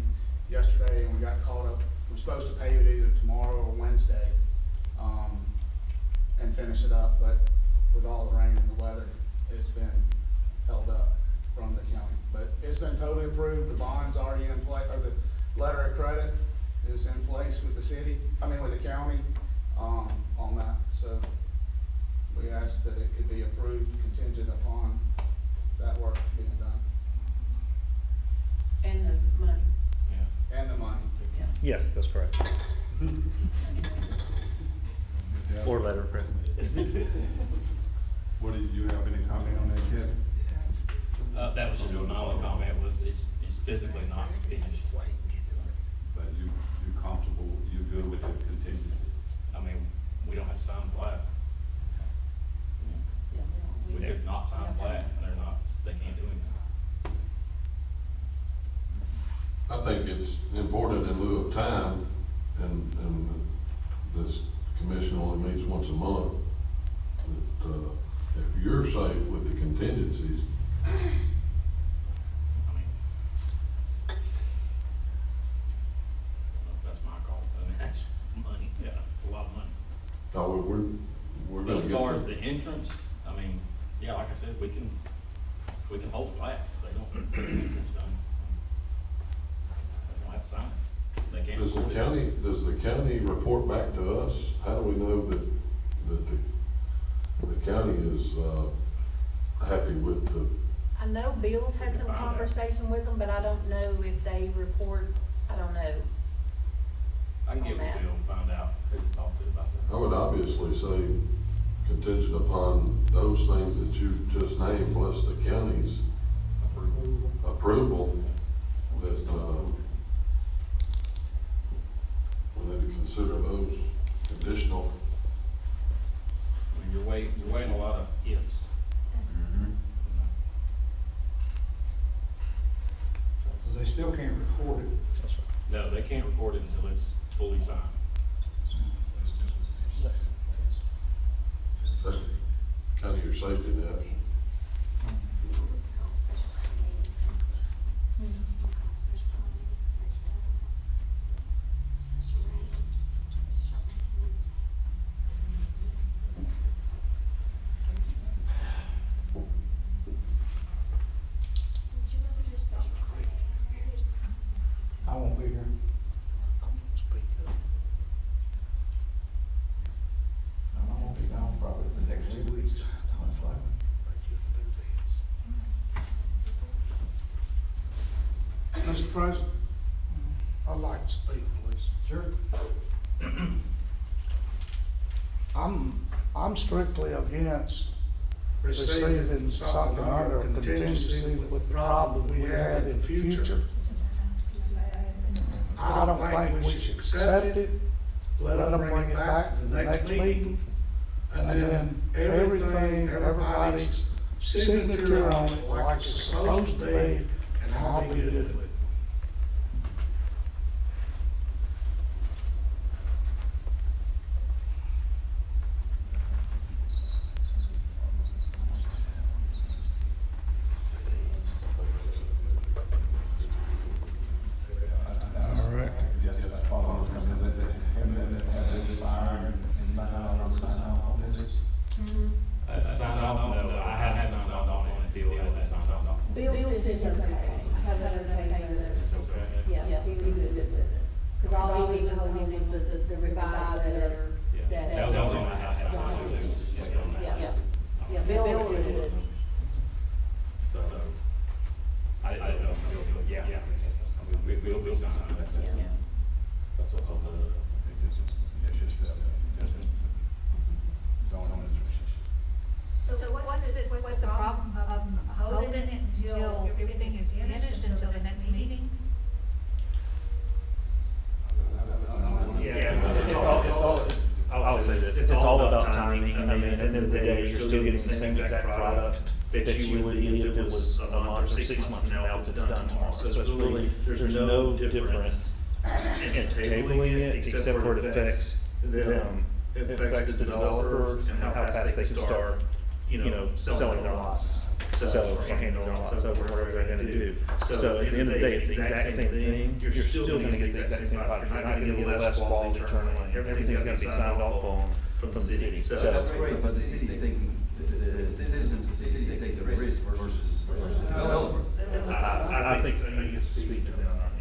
yesterday, and we got caught up. We're supposed to pave it either tomorrow or Wednesday, and finish it up, but with all the rain and the weather, it's been held up from the county. But it's been totally approved, the bond's already in place, or the letter of credit is in place with the city, with the county, on that. So we asked that it could be approved contingent upon that work being done, and the money. Yeah. and the money. Yes, that's correct. Or letter of credit. What, did you have any comment on that, Kevin? That was just my only comment, was it's physically not finished. But you're comfortable, you're good with the contingency? I mean, we don't have to sign the plat. We could not sign the plat, and they can't do anything. I think it's important in lieu of time, and this commission only meets once a month, that, if you're safe with the contingencies, I mean, that's my call. I mean, that's money. Yeah, it's a lot of money. we're But gonna as get far as there. the entrance, I mean, yeah, like I said, we can hold the plat. They don't get the entrance done. They don't have to sign it. They can't. record it. Does the county report back to us? How do we know that the county is, happy with the, I know Bill's had some Find out. conversation with them, but I don't know if they report, I don't know. I can get with on that. Bill and find out who to talk to about that. I would obviously say contingent upon those things that you just named, plus the county's approval, that, we need to consider those conditional. I mean, you're weighing a lot of ifs. So they still can't record it. That's right. No, they can't record it until it's fully signed. That's kind of your safety net. I won't be here. I won't be gone probably for the next 2 weeks. Mr. President, I'd like to speak, please. Sure. I'm strictly against receiving something under contingency with the problem we had in future. I don't think we should accept it, let them bring it back to the next meeting, and then everything, everybody's signature on it like it's supposed to be, and I'll be good with it. All sign, that's what's on the. So what's the problem of holding it until everything is finished, until the next meeting? I would say this, it's all about timing. I mean, at the end of the day, you're still getting the same exact product that you would be if it was a month or 6 months from now if it's done tomorrow. So it's really, there's no difference in tabling it, except for it affects them. It affects the developer and how fast they can start, selling their lots. So, or handling their lots over whatever they're gonna do. So at the end of the day, it's the exact same thing. You're still gonna get the exact same product. You're not gonna get less quality turn lane. Everything's gonna be signed off on from the city. So That's great, but the city's taking, the citizens of the city is taking the risk versus the developer. I think you have to speak to them on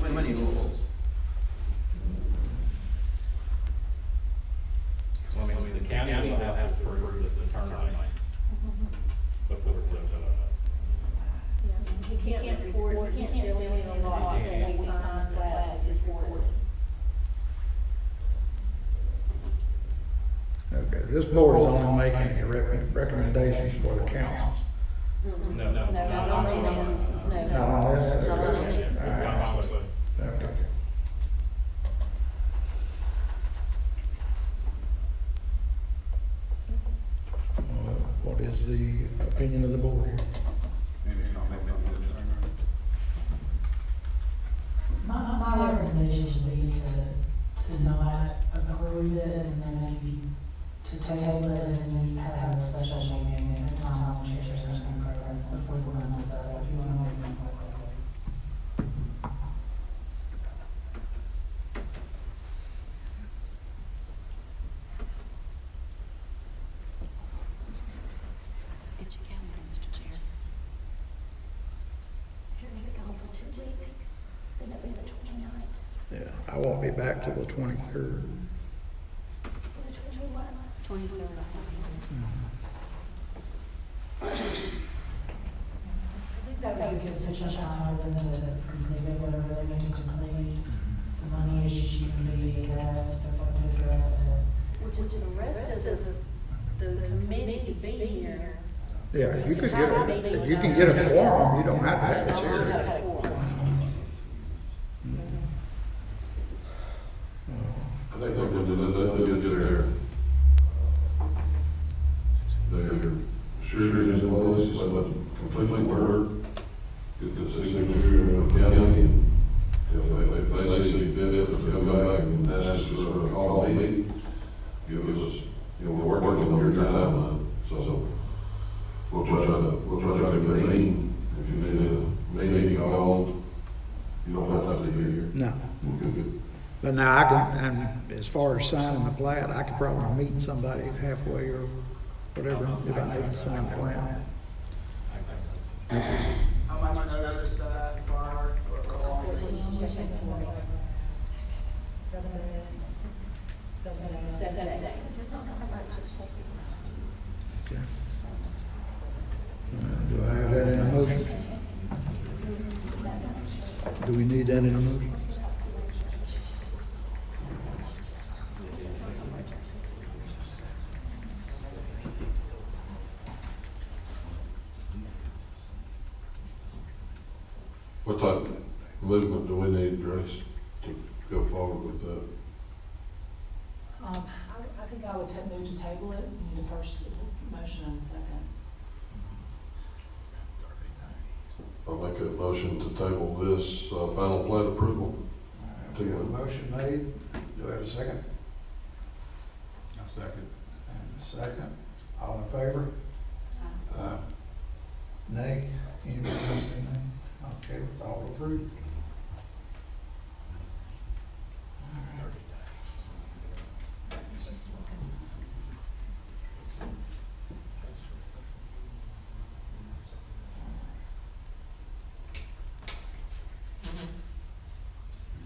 it. Too many loopholes. I mean, the county will have to approve the turn lane before the, He can't record, he can't sell any lots until we sign the plat is recorded. Okay, this board is only making any recommendations for the council. no. No, not on this, no. Not on this? Not on this. All right. Okay. What is the opinion of the board here? My recommendation would be to not approve it and then to table it and then have a special meeting at a time when chairs are in presence before the month is up, if you want to make them quickly. Get your calendar, Mr. Chair. If you're gonna be gone for 2 weeks, then it'll be the 29th. Yeah, I won't be back till the 23rd. The 23rd. I think that would give sufficient time for them to complete whatever they need to complete. The money issues you can be addressed, stuff like that, address it. Which the rest of the committee could be here. Yeah, you could get if you can get a quorum, you don't have to have the chair. I think they'll get their shooters in place, just let them completely work, get the signature of the county, and if they see fit, to come back and ask us for a call meeting, give us, we're working on your timeline, so we'll try to convene, if you need a meeting called, you don't have to be here. No. We'll get it. But now I can, and as far as signing the plat, I could probably meet somebody halfway or whatever, if I need to sign the plan. How much notice is that prior? Seven days. Okay. Do I have that in a motion? Do we need that in a motion? What type of movement do we need, Grace, to go forward with that? I think I would move to table it, you need a first motion and a second. I'll make a motion to table this, final plat approval. We have a motion made. Do I have a second? I'll second. And a second. All in favor? Nay? Anybody else say nay? Okay, it's all approved.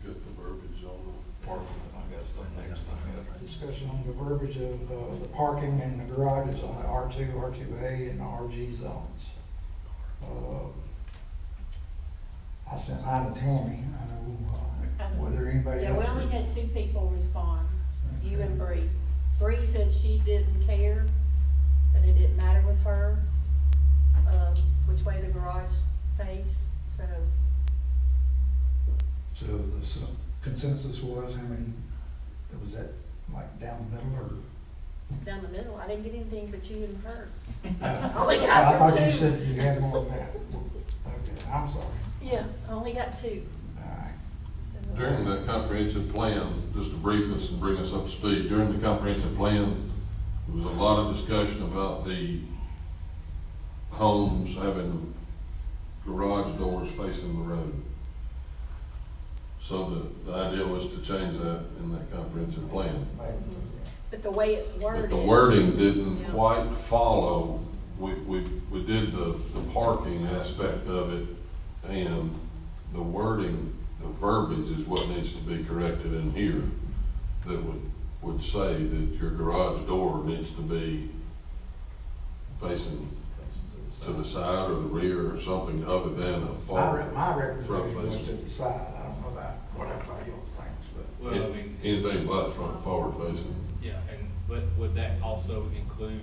You got the verbiage on the parking. I guess the next thing we have discussion on the verbiage of the parking and the garages on the R2, R2A, and RG zones. I sent mine to Tammy, I know, was there anybody Yeah, else? we only had 2 people respond, you and Bree. Bree said she didn't care, that it didn't matter with her, which way the garage faced, so. So the consensus was how many, was that like down the middle or? Down the middle, I didn't get anything but you and her. I Only got I thought from you 2. said you had more than that. Okay, I'm sorry. Yeah, I only got 2. All right. So- During the comprehensive plan, just to brief us and bring us up to speed, during the comprehensive plan, there was a lot of discussion about the homes having garage doors facing the road. So the idea was to change that in that comprehensive plan. But the way it's But worded. the wording didn't Yeah. quite follow. We did the parking aspect of it, and the wording, the verbiage is what needs to be corrected in here. That would say that your garage door needs to be facing to the side or the rear or something other than a forward. My front recommendation was to facing. the side, I don't know about what everybody else thinks, but. Well, I mean, Anything but front forward facing. yeah, and, but would that also include,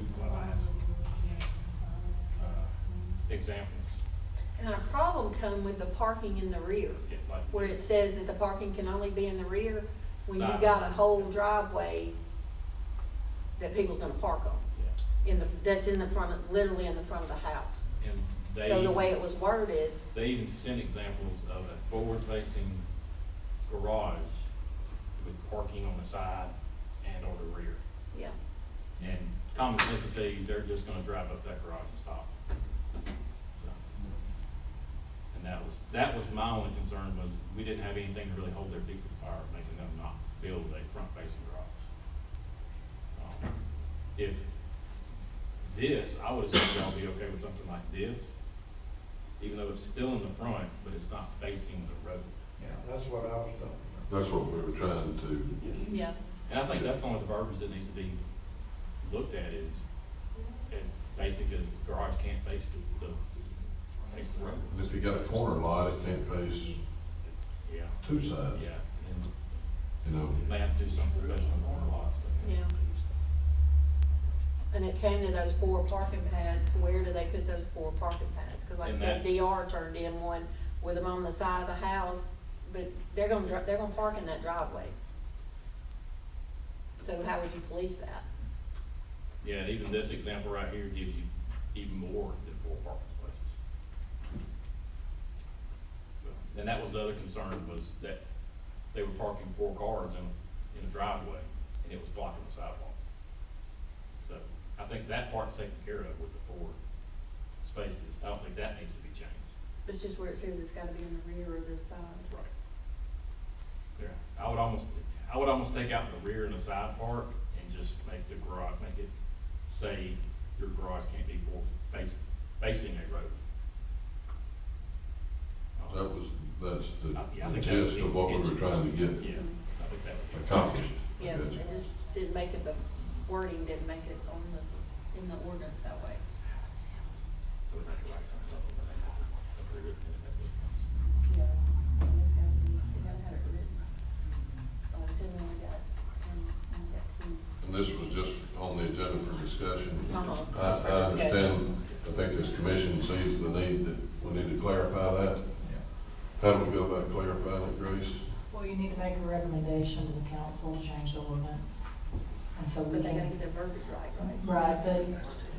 examples? And our problem come with the parking in the rear, Yeah, like- where it says that the parking can only be in the rear when you've Side. got a whole driveway that people's gonna park on, Yeah, that's in the front of, literally in the front of the house. and So the way it was worded, they even sent examples of a forward-facing garage with parking on the side and or the rear. yeah. And common sense will tell you, they're just gonna drive up that garage and stop. So, and that was my only concern, was we didn't have anything to really hold their feet to the fire, making them not build a front-facing garage. If this, I would assume y'all be okay with something like this, even though it's still in the front, but it's not facing the road. Yeah, that's what I was talking That's what we were trying to. Yeah. And I think that's one of the verbiage that needs to be looked at is, as basic as garage can't face the road. And if you got a corner lot, it can't face Yeah, two sides, yeah, and you know. they have to do something special in corner lots. but- Yeah. And it came to those 4 parking pads, where do they put those 4 parking pads? Cause like I In said, that- DR turned in one with them on the side of the house, but they're gonna park in that driveway. So how would you police that? Yeah, and even this example right here gives you even more than 4 parking spaces. So, and that was the other concern, was that they were parking 4 cars in a driveway, and it was blocking the sidewalk. So, I think that part's taken care of with the 4 spaces. I don't think that needs to be changed. It's just where it says it's gotta be in the rear or the side. Right. Yeah, I would almost take out the rear and the side part and just make the garage, make it say your garage can't be facing a road. That's the Yeah, I the think that was gist the of what we were intention. trying to get Yeah, I think that was. it. accomplished. Yes, Gotcha. it just didn't make it, the wording didn't make it in the ordinance that way. So we have to write something up, but I have to approve it, and it Yeah. They gotta have it written. Like I said, we only got, we got 2. And this was just on the agenda for discussion. Uh-huh. I understand, I think this commission sees the need that we need to clarify that. How do we go about clarifying it, Grace? Well, you need to make a recommendation to the council to change the ordinance. And so we But they gotta can, get their verbiage right, right? right, but,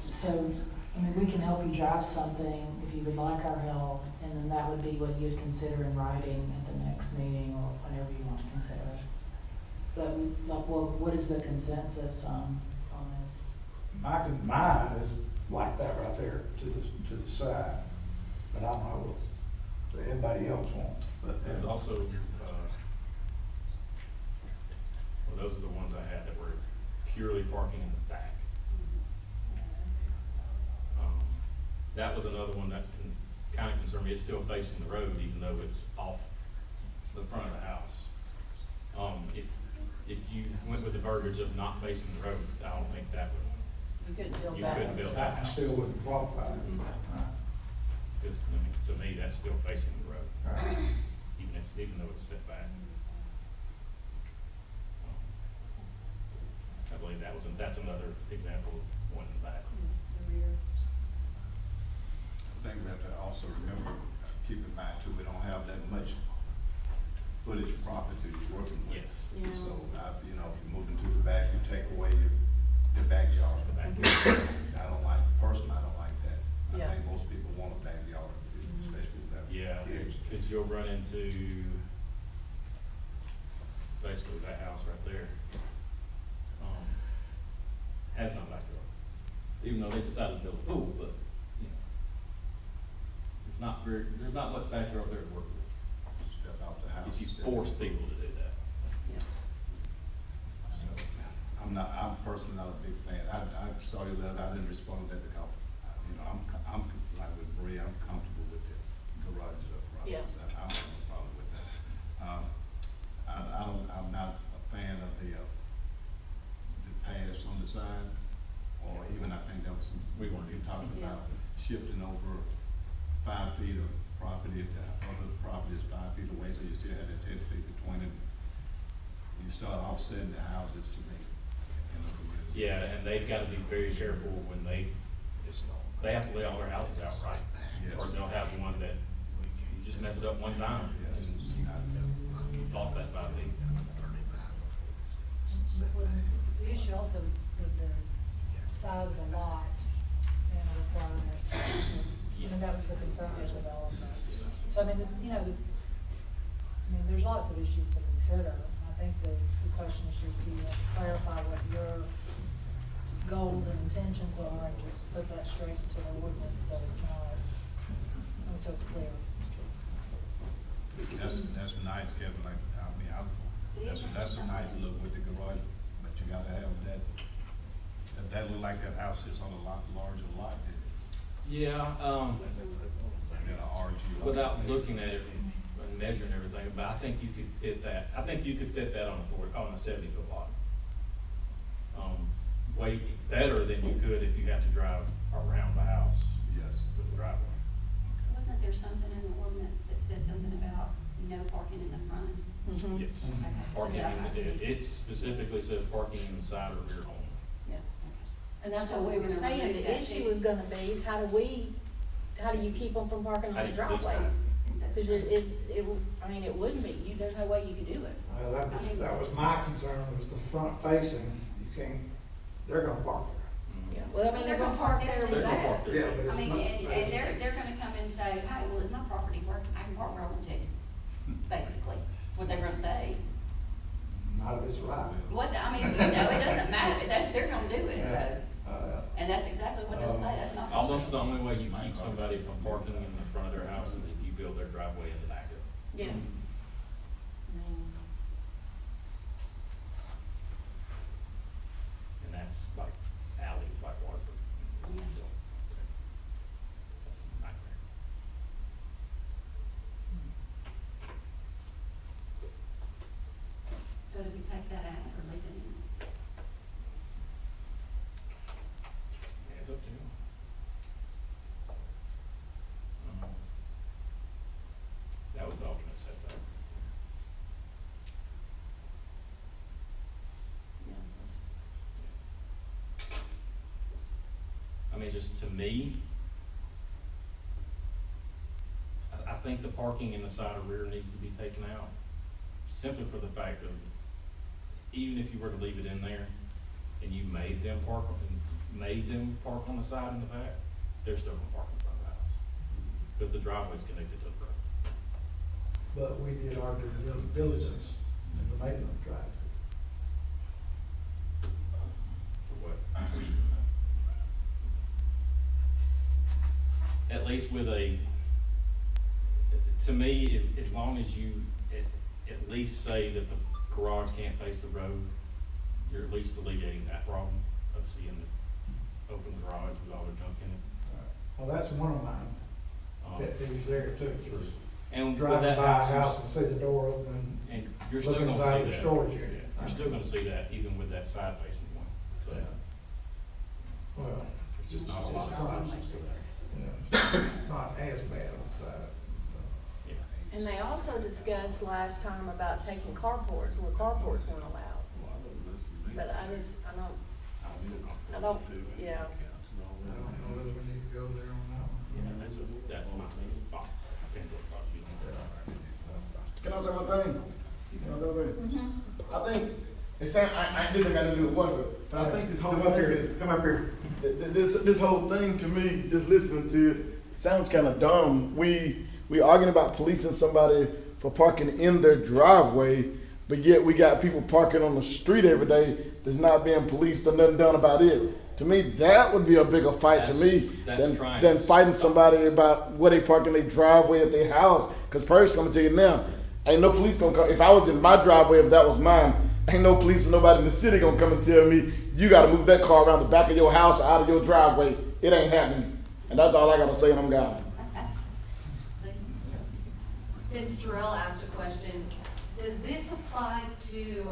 so, I mean, we can help you drive something if you would like our help, and then that would be what you'd consider in writing at the next meeting or whenever you want to consider it. But we, like, well, what is the consensus on this? Mine is like that right there to the side, but I don't know what everybody else wants, but. There's also, well, those are the ones I had that were purely parking in the back. That was another one that kind of concerned me. It's still facing the road, even though it's off the front of the house. If you went with the verbiage of not facing the road, I don't think that would, You couldn't build you that. couldn't build that That house. still wouldn't qualify. Because, to me, that's still facing the road. Right. even though it's set back. I believe that's another example of one in the back. I think we have to also remember, keep in mind too, we don't have that much footage property you're working with. Yes. Yeah. So, you know, you move into the back, you take away your backyard. The backyard. I don't like, personally, I don't like that. Yeah. I think most people want a backyard, especially with that Yeah, kids. because you'll run into basically that house right there. Has no backyard, even though they decided to build a pool, but, you know, there's not much backyard there to work with. Step out the house. If you step force out. people to do that. So, I'm personally not a big fan. I saw your letter, I didn't respond to that because, you know, I'm like with Maria, I'm comfortable with the garage up front. Yeah. So I don't have a problem with that. I'm not a fan of the pass on the side, or even, I think that was, We weren't you even talking Yeah. about shifting over 5 feet of property, if the other property is 5 feet away, so you still have that 10 feet between it. You start offsetting the houses to me. in a community. Yeah, and they've got to be very careful when they have to lay all their houses out right. Yes. Or they'll have one that you just mess it up one time, Yes. and you've lost that 5 feet. The issue also is with the size of the lot and the requirement, and that was the concern of development. So I mean, you know, there's lots of issues to consider. I think the question is just to clarify what your goals and intentions are and just put that straight into the ordinance so it's not, so it's clear. That's nice, Kevin, like, I mean, that's a nice look with the garage, but you gotta have that look like that house is on a lot larger lot than Yeah, an RG. without looking at it and measuring everything, but I think you could fit that, on a 70-foot lot. Way better than you could if you had to drive around the house Yes. with the driveway. Wasn't there something in the ordinance that said something about no parking in the front? Mhm. Yes. Okay, so Parking that in might the, be- it specifically says parking in the side or rear home. Yeah. And that's So what we we're were gonna saying, remove the that issue too. is gonna be is how do you keep them from parking How on do the you police driveway? that? Cause I mean, it wouldn't be, there's no way you could do it. Well, that was my concern, was the front facing, you can't, they're gonna park there. Yeah, well, I mean, they're gonna park there They're with gonna that. park there. Yeah, but I it's mean, not. and they're gonna come and say, hey, well, it's my property, where I can park where I want to, basically. That's what they're gonna say. Not if it's right. I mean, it doesn't matter, they're gonna do it, Yeah. though. And that's exactly what they'll say, that's not. Almost the only way you keep somebody from parking in the front of their house is if you build their driveway in the back of it. Yeah. And that's like alleys, like Waterford. Yeah. So, that's a nightmare. So do we take that out or leave it in? Yeah, it's up to you. That was the alternate setback. I mean, just to me, I think the parking in the side or rear needs to be taken out, simply for the fact of, even if you were to leave it in there, and you made them park on the side and the back, they're still gonna park in front of the house, because the driveway's connected to the road. But we did our due diligence in making them drive. For what reason? At least with to me, as long as you at least say that the garage can't face the road, you're at least alleviating that problem of seeing the open garage with all their junk in it. Well, that's one of mine, that is there too. True. And with Driving that by a house, house and see the door open, and you're still look gonna see inside that. the storage area. You're still gonna see that even with that side facing one. So Well, it's just not a lot of options to that. yeah, it's not as bad on the side, so. Yeah. And they also discussed last time about taking carports, where carports weren't allowed. But I don't, yeah. I don't know whether we need to go there on that one. Yeah, that's Can I say one thing? Can I go ahead? I think, it's saying, this ain't got nothing to do with water, but I think this whole thing is. Come up here. This whole thing to me, just listening to it, sounds kind of dumb. We arguing about policing somebody for parking in their driveway, but yet we got people parking on the street every day that's not being policed or nothing done about it. To me, that would be a bigger fight to me than fighting somebody about where they park in their driveway at their house. Because personally, I'm gonna tell you now, ain't no police gonna come. If I was in my driveway, if that was mine, ain't no police or nobody in the city gonna come and tell me, you gotta move that car around the back of your house or out of your driveway. It ain't happening. And that's all I gotta say, and I'm gone. Since Jarrell asked a question, does this apply to,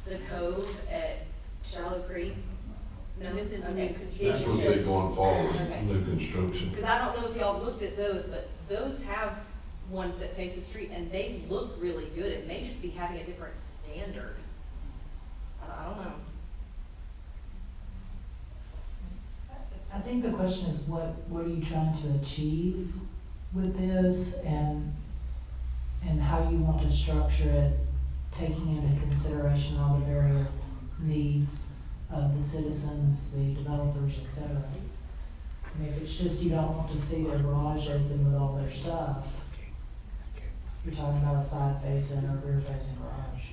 the cove at Shallow Creek? No, This is okay. new construction. That's what they're going forward, Okay. new construction. Because I don't know if y'all looked at those, but those have ones that face the street and they look really good. It may just be having a different standard. I don't know. I think the question is what are you trying to achieve with this and how you want to structure it, taking into consideration all the various needs of the citizens, the developers, et cetera. I mean, if it's just you don't want to see their garage open with all their stuff, you're talking about a side facing or rear facing garage.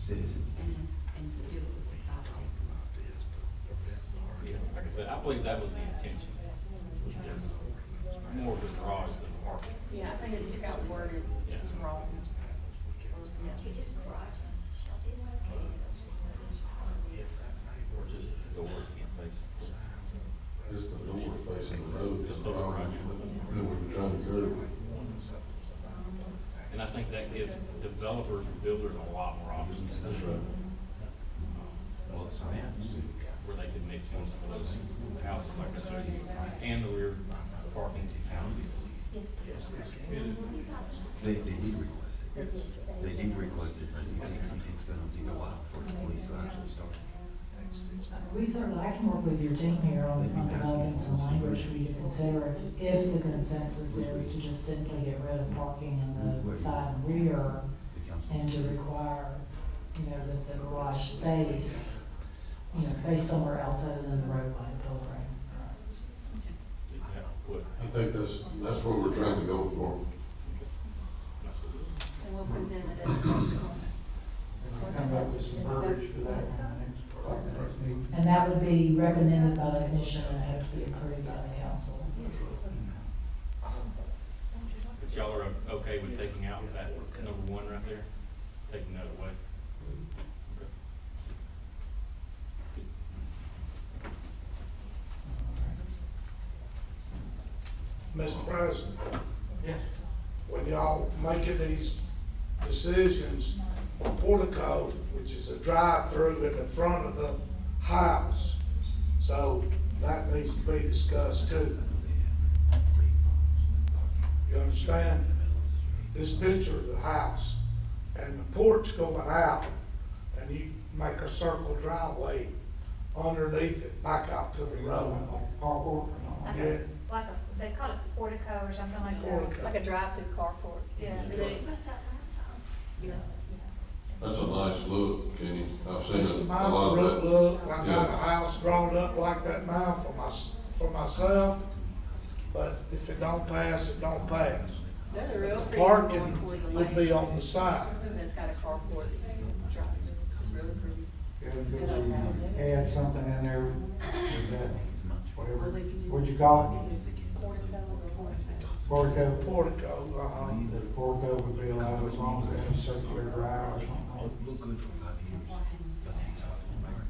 Citizens. And do it with the sidewalks. Like I said, I believe that was the intention. More of a garage than a parking. Yeah, I think it just got worded wrong. Or just the door can't face. Just the door facing the road is the problem that we're trying to do. And I think that gives developers and builders a lot more options That's right. where they can mix in some of those houses like I showed you, and the rear parking houses. They did request it. They did request it, but you think it's gonna go out for the police to actually start? We certainly, I can work with your team here on developing some language for you to consider if the consensus is to just simply get rid of parking in the side and rear and to require, that the garage face, face somewhere else other than the roadway building. Is that what? I think that's what we're trying to go for. And we'll present it as a next one. Come up with some verbiage for that one next meeting. And that would be recommended by the commission and have to be approved by the council. But y'all are okay with taking out that number one right there? Taking that away? Okay. Mr. President, Yes. when y'all making these decisions, portico, which is a drive-through in the front of the house, so that needs to be discussed too. You understand? This picture of the house and the porch going out, and you make a circle driveway underneath it, back out to the road. Carport. Like Yeah. they call it portico or something like that. Portico. Like a drive-through carport. Yeah. That's a nice look, Kenny. I've seen It's a my lot of that. look, I got Yeah. a house drawn up like that now for myself, but if it don't pass, it don't pass. There's a real pretty Parking going toward the would lake. be on the side. It's got a carport drive. It's really pretty. Add something in there with that, whatever, what'd you call it? Portico. Portico, The portico would be allowed as long as it has a circular drive or something. Look good for 5 years, but then it's off the market.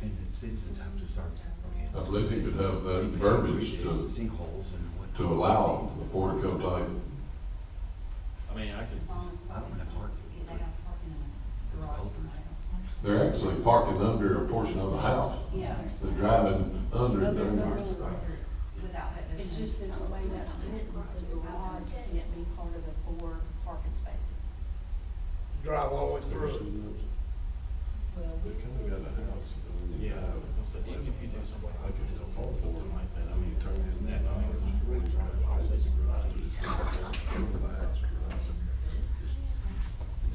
And the citizens I believe he could have that verbiage to allow the portico type. I mean, I could, As long as parking, if they have parking in a garage somewhere else. They're actually parking under a portion of the house. Yeah. They're driving under No, there. there's no rules without that. It's just that the way that's written, the garage can't be part of the 4 parking spaces. Drive all the way through. Well, They kinda got a house. yeah, I was gonna say, even if you do something I like could this, tell Paul something like that, I mean, turn his that, I mean,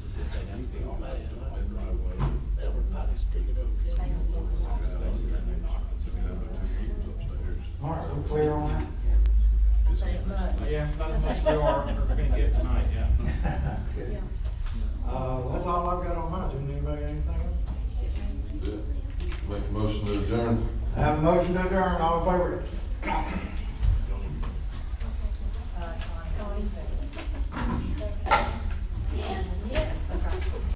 just if they have to be off that driveway. Everybody's picking up. All right, we're clear on that? Yeah, not as much as we are, we're gonna get tonight, yeah. That's all I've got on mine. Do anybody got anything else? Make a motion to adjourn. I have a motion to adjourn, all in favor?